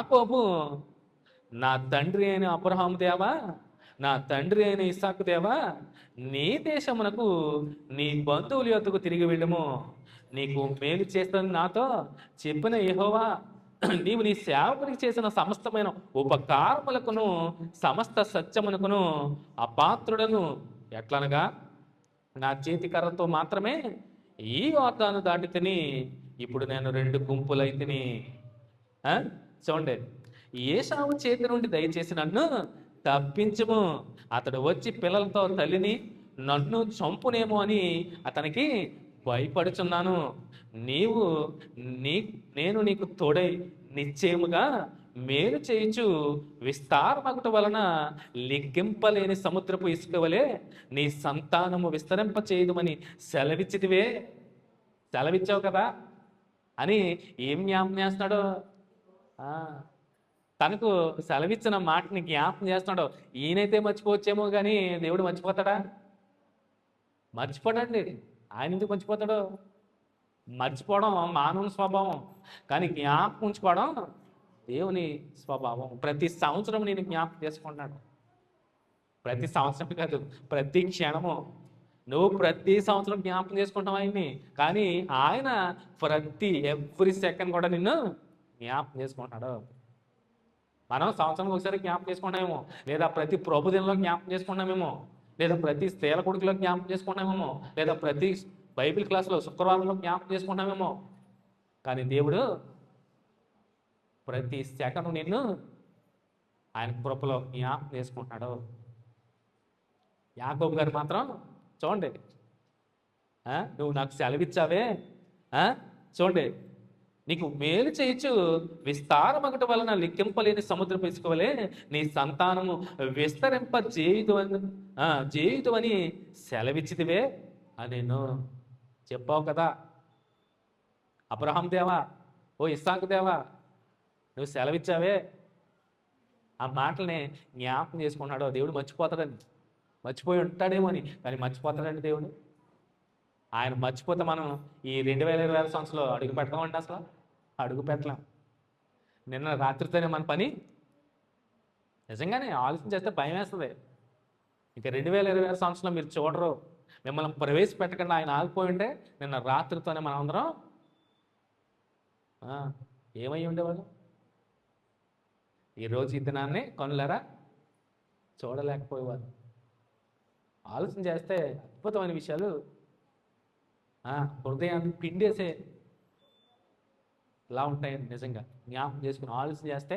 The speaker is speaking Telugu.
యాకోబు నా తండ్రి అయిన అబ్రహాము దేవా, నా తండ్రి అయిన ఇస్సాకు దేవా, నీ దేశమునకు నీ బంధువుల యొద్దకు తిరిగి వెళ్ళము, నీకు మేలు చేస్తాను నాతో చెప్పిన యెహోవా, నీవు నీ సేవకునికి చేసిన సమస్తమైన ఉపకారములకును సమస్త సత్యమునకును అపాత్రుడను. ఎట్లనగా నా చేతి కర్రతో మాత్రమే ఈ యోర్దాను దాటి తిని, ఇప్పుడు నేను 2 గుంపులైతిని. చూడండి, ఏశావు చేతి నుండి దయచేసి నన్ను తప్పించుము, అతడు వచ్చి పిల్లలతో తల్లిని నన్ను చంపునేమో అని అతనికి భయపడుచున్నాను. నీవు నేను నీకు తోడై నిశ్చయముగా మేలు చేయుచు విస్తారమగుట వలన లెక్కింపలేని సముద్రపు ఇసుక వలె నీ సంతానము విస్తరింప చేయదుమని సెలవిచ్చావు కదా అని ఏం జ్ఞాపం చేస్తున్నాడు? తనకు సెలవిచ్చిన మాటని జ్ఞాపం చేస్తున్నాడు. ఈయనైతే మర్చిపోవచ్చేమో కానీ దేవుడు మర్చిపోతాడా? మర్చిపోడండి. ఆయన ఎందుకు మర్చిపోతాడు? మర్చిపోవడం మానవుని స్వభావం, కానీ జ్ఞాపకం ఉంచుకోవడం దేవుని స్వభావం. ప్రతి సంవత్సరం నేను జ్ఞాపకం చేసుకుంటున్నాడు. ప్రతి సంవత్సరం కాదు, ప్రతి క్షణము. నువ్వు ప్రతి సంవత్సరం జ్ఞాపకం చేసుకుంటావు ఆయన్ని, కానీ ఆయన ఎవ్రీ సెకండ్ కూడా నిన్ను జ్ఞాపకం చేసుకుంటున్నాడు. మనం సంవత్సరానికి ఒకసారి జ్ఞాపకం చేసుకుంటామేమో, లేదా ప్రతి ప్రభుదినంలో జ్ఞాపకం చేసుకుంటామేమో, లేదా ప్రతి స్త్రీల కొడుకులో జ్ఞాపకం చేసుకుంటామేమో, లేదా ప్రతి బైబిల్ క్లాసులో శుక్రవారంలో జ్ఞాపకం చేసుకుంటామేమో, కానీ దేవుడు ప్రతి సెకండ్ నిన్ను ఆయన కృపలో జ్ఞాపకం చేసుకుంటున్నాడు. యాకోబు గారు మాత్రం చూడండి, నువ్వు నాకు సెలవిచ్చావే, చూడండి, నీకు మేలు చేయొచ్చు విస్తారమగట వలన లెక్కింపలేని సముద్రపు ఇసుక వలె నీ సంతానము విస్తరింప చేయుదు అని సెలవిచ్చితివే అని నేను చెప్పావు కదా. అబ్రహాం దేవా, ఓ ఇస్సాకు దేవా, నువ్వు సెలవిచ్చావే. ఆ మాటల్ని జ్ఞాపకం చేసుకున్నాడు. దేవుడు మర్చిపోతాడని, మర్చిపోయి ఉంటాడేమో అని, కానీ మర్చిపోతాడండి దేవుడు. ఆయన మర్చిపోతే మనం ఈ 2020 సంవత్సరంలో అడుగు పెట్టామండి. అసలు అడుగు పెట్టలేం. నిన్న రాత్రితోనే మన పని. నిజంగానే ఆలోచన చేస్తే భయం వేస్తుంది. ఇంకా 2020 సంవత్సరంలో మీరు చూడరు. మిమ్మల్ని ప్రవేశపెట్టకుండా ఆయన ఆగిపోయి ఉంటే నిన్న రాత్రితోనే మనం అందరం ఏమై ఉండేవాళ్ళు? ఈరోజు ఈ దినాన్ని కనులారా చూడలేకపోయేవారు. ఆలోచన చేస్తే అద్భుతమైన విషయాలు హృదయాన్ని పిండేసే ఇలా ఉంటాయని నిజంగా జ్ఞాపకం చేసుకుని ఆలోచన చేస్తే